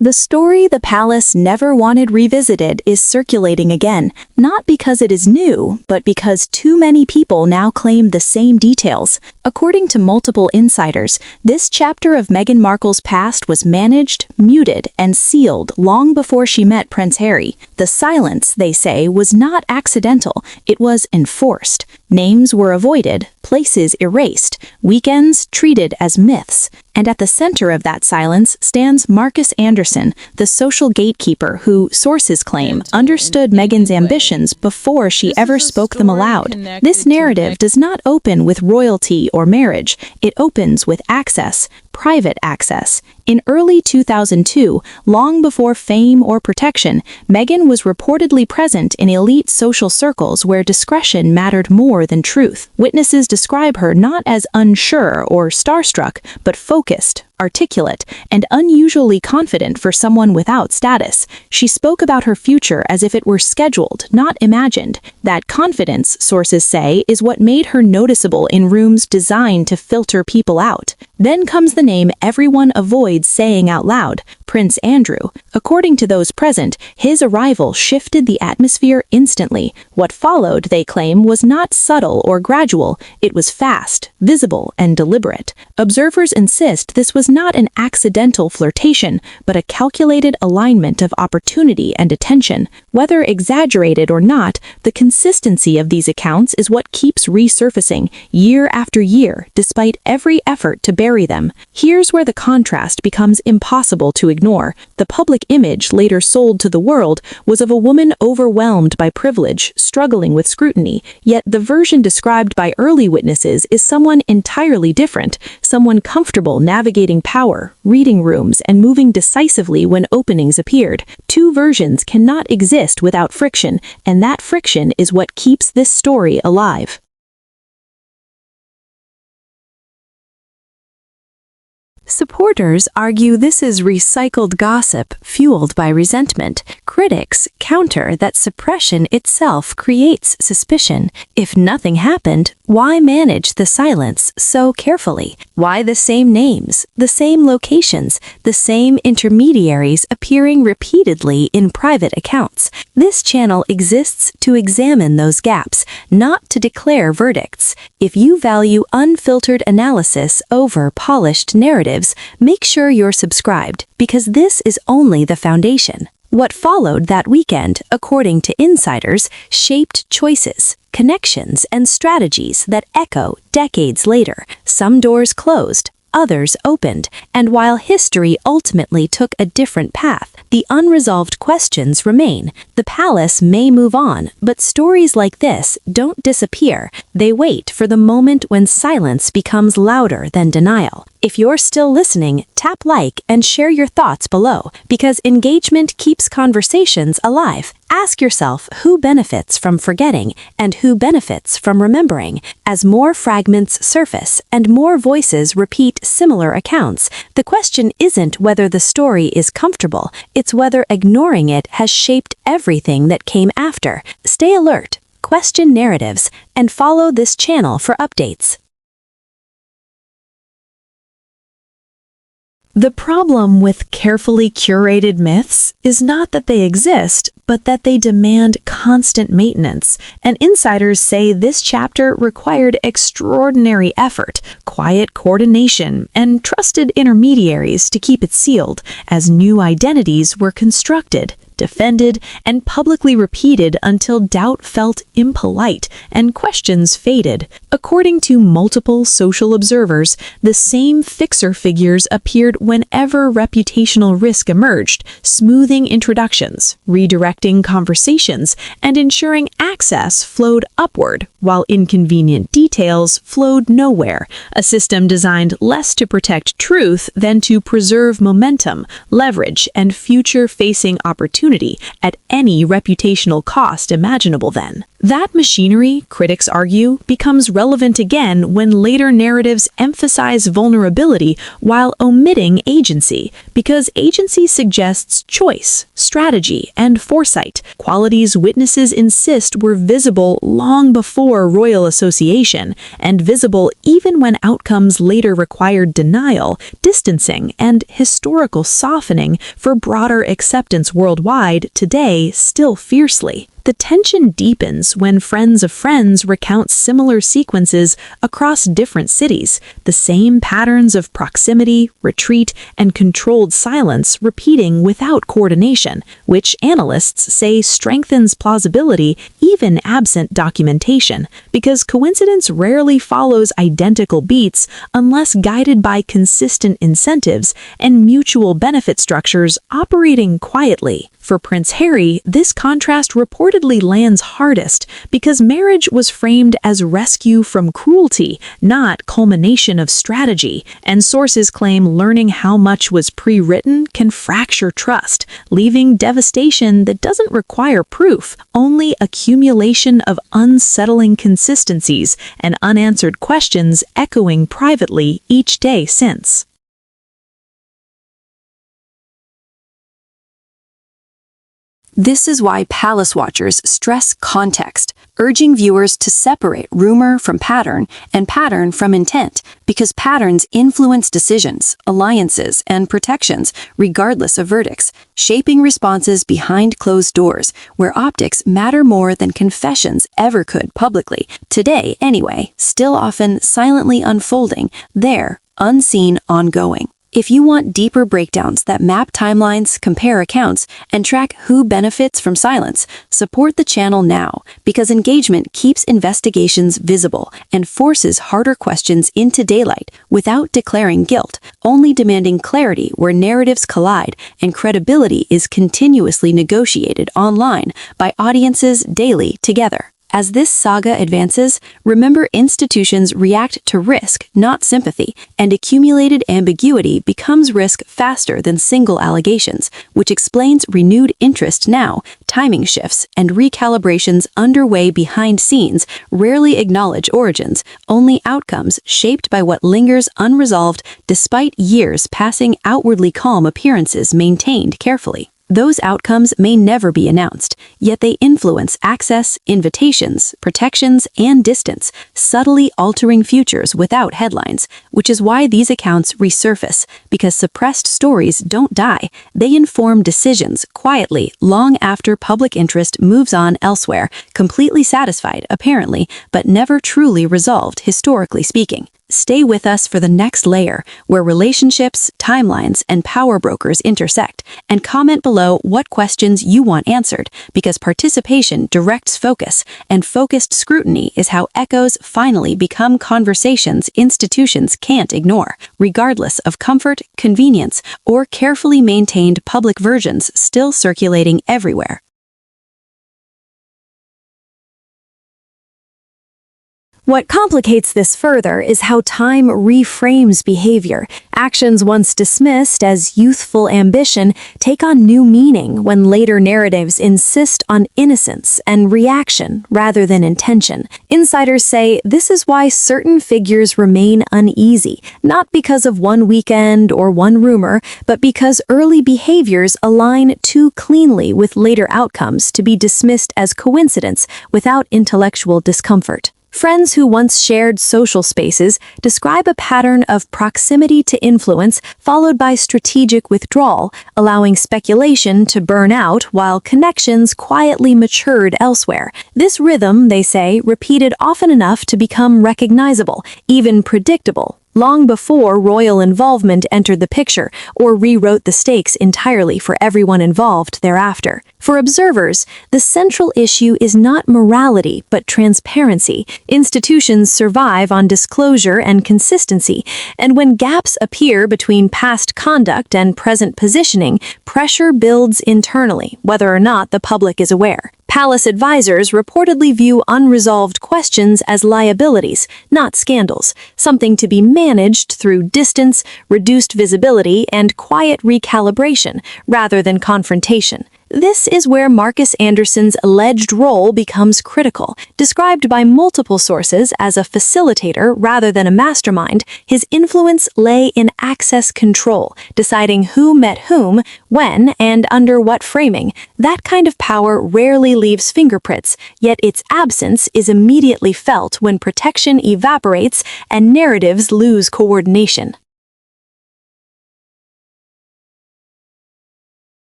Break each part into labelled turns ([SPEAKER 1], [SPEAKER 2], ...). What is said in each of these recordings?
[SPEAKER 1] The story the palace never wanted revisited is circulating again, not because it is new, but because too many people now claim the same details. According to multiple insiders, this chapter of Meghan Markle's past was managed, muted, and sealed long before she met Prince Harry. The silence, they say, was not accidental, it was enforced. Names were avoided, places erased, weekends treated as myths. And at the center of that silence stands Markus the social gatekeeper who, sources claim, understood Meghan's ambitions before she ever spoke them aloud. This narrative does not open with royalty or marriage. It opens with access, private access. In early 2002, long before fame or protection, Meghan was reportedly present in elite social circles where discretion mattered more than truth. Witnesses describe her not as unsure or starstruck, but focused, articulate, and unusually confident for someone without status. She spoke about her future as if it were scheduled, not imagined. That confidence, sources say, is what made her noticeable in rooms designed to filter people out. Then comes the name everyone avoids saying out loud, Prince Andrew. According to those present, his arrival shifted the atmosphere instantly. What followed, they claim, was not subtle or gradual. It was fast, visible, and deliberate. Observers insist this was not an accidental flirtation, but a calculated alignment of opportunity and attention. Whether exaggerated or not, the consistency of these accounts is what keeps resurfacing year after year, despite every effort to bury them. Here's where the contrast becomes impossible to ignore. The public image later sold to the world was of a woman overwhelmed by privilege, struggling with scrutiny, yet the version described by early witnesses is someone entirely different, someone comfortable navigating power, reading rooms, and moving decisively when openings appeared. Two versions cannot exist without friction, and that friction is what keeps this story alive. Supporters argue this is recycled gossip fueled by resentment. Critics counter that suppression itself creates suspicion. If nothing happened, why manage the silence so carefully? Why the same names, the same locations, the same intermediaries appearing repeatedly in private accounts? This channel exists to examine those gaps, not to declare verdicts. If you value unfiltered analysis over polished narratives, make sure you're subscribed, because this is only the foundation. What followed that weekend, according to insiders, shaped choices, connections, and strategies that echo decades later. Some doors closed, others opened, and while history ultimately took a different path, the unresolved questions remain. The palace may move on, but stories like this don't disappear. They wait for the moment when silence becomes louder than denial. If you're still listening, tap like and share your thoughts below, because engagement keeps conversations alive. Ask yourself who benefits from forgetting and who benefits from remembering. As more fragments surface and more voices repeat similar accounts, the question isn't whether the story is comfortable, it's whether ignoring it has shaped everything that came after. Stay alert, question narratives, and follow this channel for updates. The problem with carefully curated myths is not that they exist, but that they demand constant maintenance. And insiders say this chapter required extraordinary effort, quiet coordination, and trusted intermediaries to keep it sealed, as new identities were constructed, defended, and publicly repeated until doubt felt impolite and questions faded. According to multiple social observers, the same fixer figures appeared whenever reputational risk emerged, smoothing introductions, redirecting conversations, and ensuring access flowed upward, while inconvenient details flowed nowhere, a system designed less to protect truth than to preserve momentum, leverage, and future-facing opportunity at any reputational cost imaginable then. That machinery, critics argue, becomes relevant again when later narratives emphasize vulnerability while omitting agency, because agency suggests choice, strategy, and foresight, qualities witnesses insist were visible long before royal association, and visible even when outcomes later required denial, distancing, and historical softening for broader acceptance worldwide today still fiercely. The tension deepens when friends of friends recount similar sequences across different cities, the same patterns of proximity, retreat, and controlled silence repeating without coordination, which analysts say strengthens plausibility even absent documentation, because coincidence rarely follows identical beats unless guided by consistent incentives and mutual benefit structures operating quietly. For Prince Harry, this contrast reportedly lands hardest because marriage was framed as rescue from cruelty, not culmination of strategy, and sources claim learning how much was pre-written can fracture trust, leaving devastation that doesn't require proof, only accumulation of unsettling consistencies and unanswered questions echoing privately each day since.
[SPEAKER 2] This is why palace watchers stress context, urging viewers to separate rumor from pattern and pattern from intent, because patterns influence decisions, alliances, and protections regardless of verdicts, shaping responses behind closed doors, where optics matter more than confessions ever could publicly. Today, anyway, still often silently unfolding, there, unseen, ongoing. If you want deeper breakdowns that map timelines, compare accounts, and track who benefits from silence, support the channel now, because engagement keeps investigations visible and forces harder questions into daylight without declaring guilt, only demanding clarity where narratives collide and credibility is continuously negotiated online by audiences daily together. As this saga advances, remember institutions react to risk, not sympathy, and accumulated ambiguity becomes risk faster than single allegations, which explains renewed interest now, timing shifts, and recalibrations underway behind scenes rarely acknowledge origins, only outcomes shaped by what lingers unresolved despite years passing outwardly calm appearances maintained carefully. Those outcomes may never be announced, yet they influence access, invitations, protections, and distance, subtly altering futures without headlines, which is why these accounts resurface, because suppressed stories don't die, they inform decisions quietly long after public interest moves on elsewhere, completely satisfied, apparently, but never truly resolved, historically speaking. Stay with us for the next layer, where relationships, timelines, and power brokers intersect, and comment below what questions you want answered, because participation directs focus, and focused scrutiny is how echoes finally become conversations institutions can't ignore, regardless of comfort, convenience, or carefully maintained public versions still circulating everywhere.
[SPEAKER 1] What complicates this further is how time reframes behavior. Actions once dismissed as youthful ambition take on new meaning when later narratives insist on innocence and reaction rather than intention. Insiders say this is why certain figures remain uneasy, not because of one weekend or one rumor, but because early behaviors align too cleanly with later outcomes to be dismissed as coincidence without intellectual discomfort. Friends who once shared social spaces describe a pattern of proximity to influence followed by strategic withdrawal, allowing speculation to burn out while connections quietly matured elsewhere. This rhythm, they say, repeated often enough to become recognizable, even predictable, long before royal involvement entered the picture or rewrote the stakes entirely for everyone involved thereafter. For observers, the central issue is not morality but transparency. Institutions survive on disclosure and consistency, and when gaps appear between past conduct and present positioning, pressure builds internally, whether or not the public is aware. Palace advisors reportedly view unresolved questions as liabilities, not scandals, something to be managed through distance, reduced visibility, and quiet recalibration, rather than confrontation. This is where Markus Anderson's alleged role becomes critical. Described by multiple sources as a facilitator rather than a mastermind, his influence lay in access control, deciding who met whom, when, and under what framing. That kind of power rarely leaves fingerprints, yet its absence is immediately felt when protection evaporates and narratives lose coordination.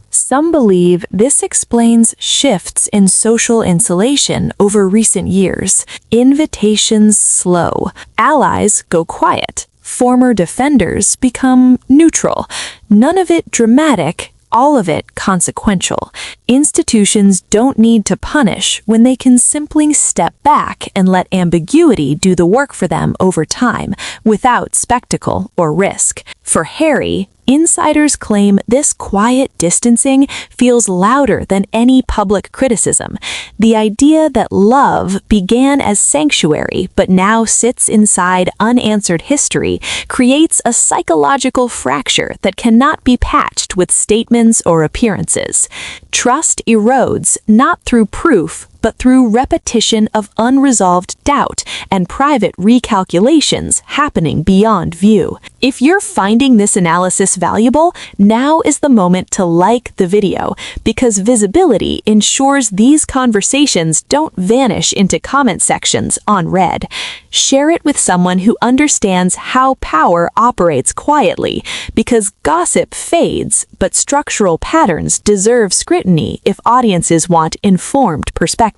[SPEAKER 1] Some believe this explains shifts in social insulation over recent years. Invitations slow, allies go quiet, former defenders become neutral. None of it dramatic, all of it consequential. Institutions don't need to punish when they can simply step back and let ambiguity do the work for them over time, without spectacle or risk. For Harry, insiders claim this quiet distancing feels louder than any public criticism. The idea that love began as sanctuary but now sits inside unanswered history creates a psychological fracture that cannot be patched with statements or appearances. Trust erodes not through proof, but through repetition of unresolved doubt and private recalculations happening beyond view. If you're finding this analysis valuable, now is the moment to like the video, because visibility ensures these conversations don't vanish into comment sections unread. Share it with someone who understands how power operates quietly, because gossip fades, but structural patterns deserve scrutiny if audiences want informed perspectives.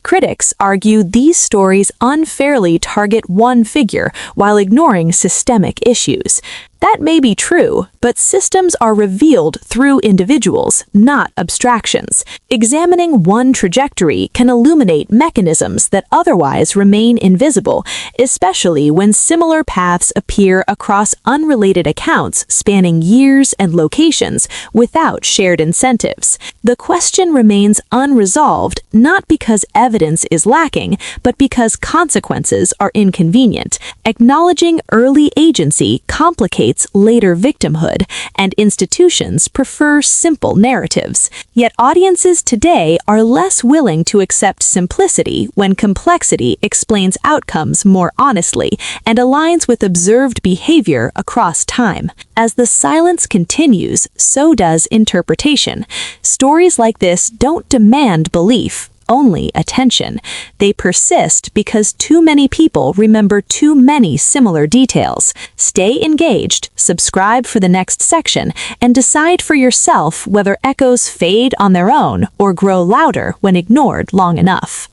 [SPEAKER 1] Critics argue these stories unfairly target one figure while ignoring systemic issues. That may be true, but systems are revealed through individuals, not abstractions. Examining one trajectory can illuminate mechanisms that otherwise remain invisible, especially when similar paths appear across unrelated accounts spanning years and locations without shared incentives. The question remains unresolved, not because evidence is lacking, but because consequences are inconvenient. Acknowledging early agency complicates later victimhood, and institutions prefer simple narratives. Yet audiences today are less willing to accept simplicity when complexity explains outcomes more honestly and aligns with observed behavior across time. As the silence continues, so does interpretation. Stories like this don't demand belief, only attention. They persist because too many people remember too many similar details. Stay engaged, subscribe for the next section, and decide for yourself whether echoes fade on their own or grow louder when ignored long enough.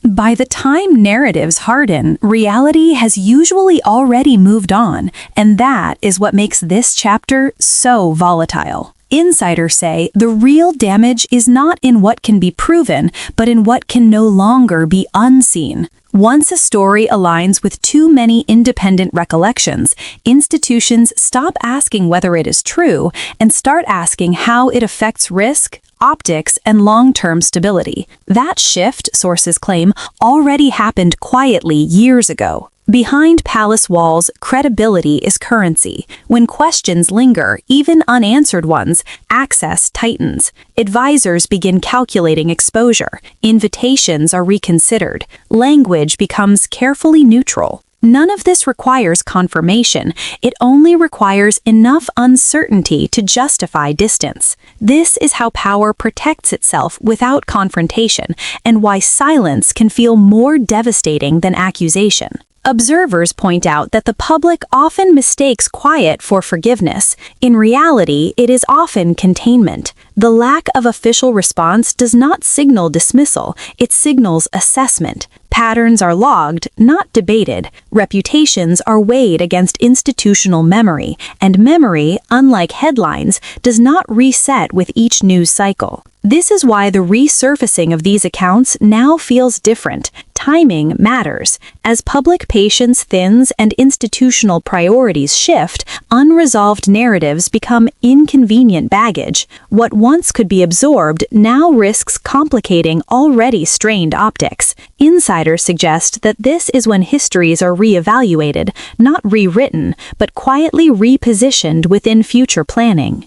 [SPEAKER 2] By the time narratives harden, reality has usually already moved on, and that is what makes this chapter so volatile. Insiders say the real damage is not in what can be proven, but in what can no longer be unseen. Once a story aligns with too many independent recollections, institutions stop asking whether it is true and start asking how it affects risk, optics, and long-term stability. That shift, sources claim, already happened quietly years ago. Behind palace walls, credibility is currency. When questions linger, even unanswered ones, access tightens. Advisors begin calculating exposure. Invitations are reconsidered. Language becomes carefully neutral. None of this requires confirmation. It only requires enough uncertainty to justify distance. This is how power protects itself without confrontation, and why silence can feel more devastating than accusation. Observers point out that the public often mistakes quiet for forgiveness. In reality, it is often containment. The lack of official response does not signal dismissal, it signals assessment. Patterns are logged, not debated. Reputations are weighed against institutional memory, and memory, unlike headlines, does not reset with each news cycle. This is why the resurfacing of these accounts now feels different,
[SPEAKER 1] Timing matters. As public patience thins and institutional priorities shift, unresolved narratives become inconvenient baggage. What once could be absorbed now risks complicating already strained optics. Insiders suggest that this is when histories are reevaluated, not rewritten, but quietly repositioned within future planning.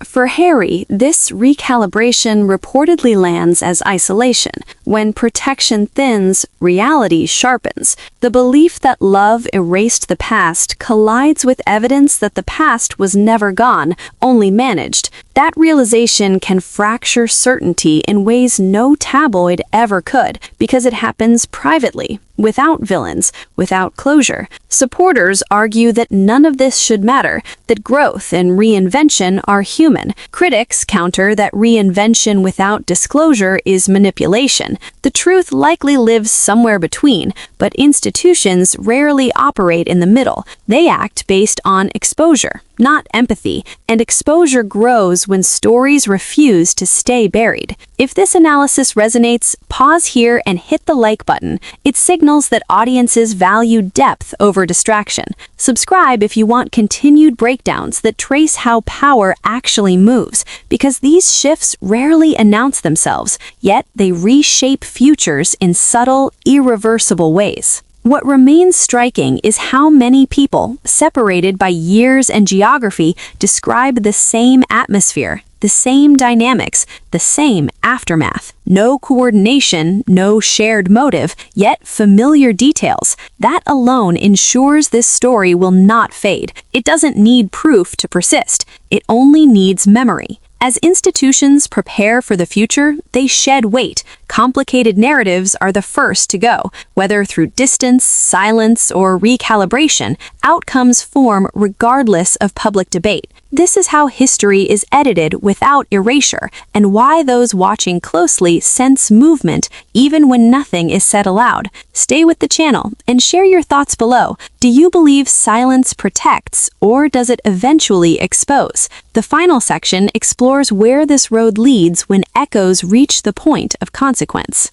[SPEAKER 2] For Harry, this recalibration reportedly lands as isolation. When protection thins, reality sharpens. The belief that love erased the past collides with evidence that the past was never gone, only managed. That realization can fracture certainty in ways no tabloid ever could, because it happens privately, without villains, without closure. Supporters argue that none of this should matter, that growth and reinvention are human. Critics counter that reinvention without disclosure is manipulation. The truth likely lives somewhere between, but institutions rarely operate in the middle. They act based on exposure, not empathy, and exposure grows when stories refuse to stay buried. If this analysis resonates, pause here and hit the like button. It signals that audiences value depth over distraction. Subscribe if you want continued breakdowns that trace how power actually moves, because these shifts rarely announce themselves, yet they reshape futures in subtle, irreversible ways. What remains striking is how many people, separated by years and geography, describe the same atmosphere, the same dynamics, the same aftermath. No coordination, no shared motive, yet familiar details. That alone ensures this story will not fade. It doesn't need proof to persist. It only needs memory. As institutions prepare for the future, they shed weight. Complicated narratives are the first to go. Whether through distance, silence, or recalibration, outcomes form regardless of public debate. This is how history is edited without erasure, and why those watching closely sense movement even when nothing is said aloud. Stay with the channel and share your thoughts below. Do you believe silence protects, or does it eventually expose? The final section explores where this road leads when echoes reach the point of consequence.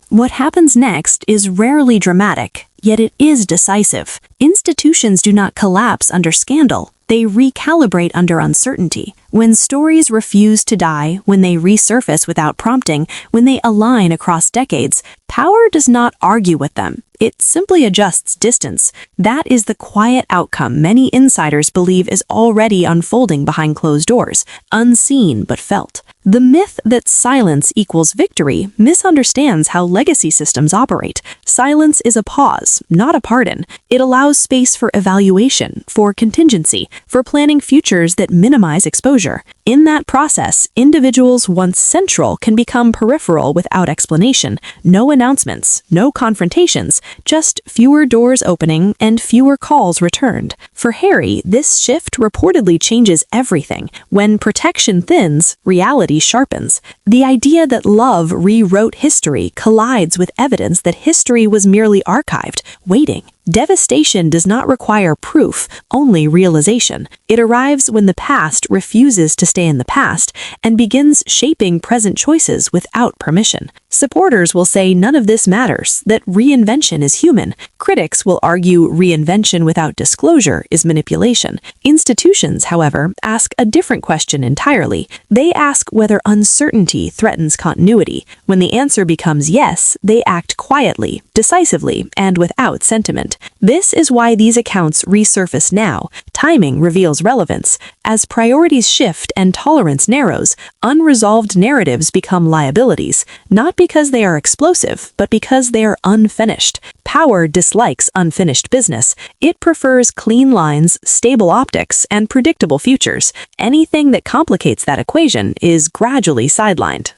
[SPEAKER 2] What happens next is rarely dramatic, yet it is decisive. Institutions do not collapse under scandal. They recalibrate under uncertainty. When stories refuse to die, when they resurface without prompting, when they align across decades, power does not argue with them. It simply adjusts distance. That is the quiet outcome many insiders believe is already unfolding behind closed doors, unseen but felt. The myth that silence equals victory misunderstands how legacy systems operate. Silence is a pause, not a pardon. It allows space for evaluation, for contingency, for planning futures that minimize exposure. In that process, individuals once central can become peripheral without explanation. No announcements, no confrontations, just fewer doors opening and fewer calls returned. For Harry, this shift reportedly changes everything. When protection thins, reality sharpens. The idea that love rewrote history collides with evidence that history was merely archived, waiting. Devastation does not require proof, only realization. It arrives when the past refuses to stay in the past and begins shaping present choices without permission. Supporters will say none of this matters, that reinvention is human. Critics will argue reinvention without disclosure is manipulation. Institutions, however, ask a different question entirely. They ask whether uncertainty threatens continuity. When the answer becomes yes, they act quietly, decisively, and without sentiment. This is why these accounts resurface now. Timing reveals relevance. As priorities shift and tolerance narrows, unresolved narratives become liabilities, not because they are explosive, but because they are unfinished. Power dislikes unfinished business. It prefers clean lines, stable optics, and predictable futures. Anything that complicates that equation is gradually sidelined.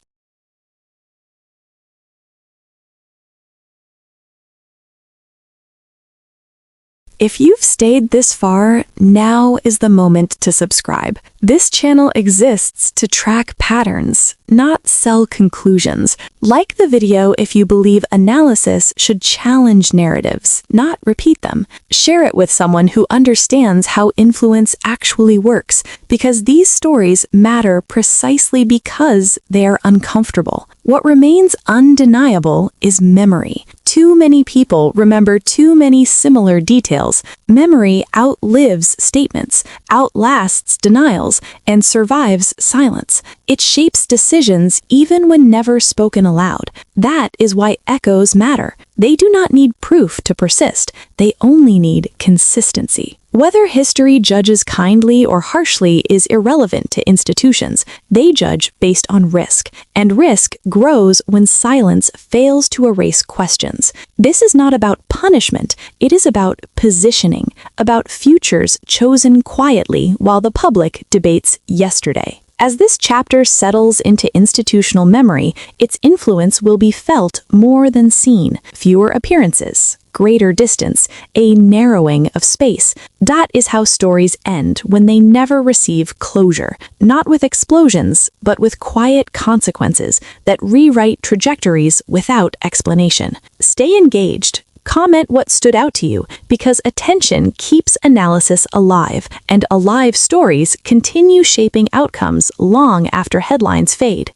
[SPEAKER 2] If you've stayed this far, now is the moment to subscribe. This channel exists to track patterns,
[SPEAKER 1] not sell conclusions. Like the video if you believe analysis should challenge narratives, not repeat them. Share it with someone who understands how influence actually works, because these stories matter precisely because they are uncomfortable. What remains undeniable is memory. Too many people remember too many similar details. Memory outlives statements, outlasts denials, and survives silence. It shapes decisions even when never spoken aloud. That is why echoes matter. They do not need proof to persist. They only need consistency. Whether history judges kindly or harshly is irrelevant to institutions. They judge based on risk, and risk grows when silence fails to erase questions. This is not about punishment, it is about positioning, about futures chosen quietly while the public debates yesterday. As this chapter settles into institutional memory, its influence will be felt more than seen. Fewer appearances, greater distance, a narrowing of space. That is how stories end when they never receive closure. Not with explosions, but with quiet consequences that rewrite trajectories without explanation. Stay engaged. Comment what stood out to you, because attention keeps analysis alive, and alive stories continue shaping outcomes long after headlines fade.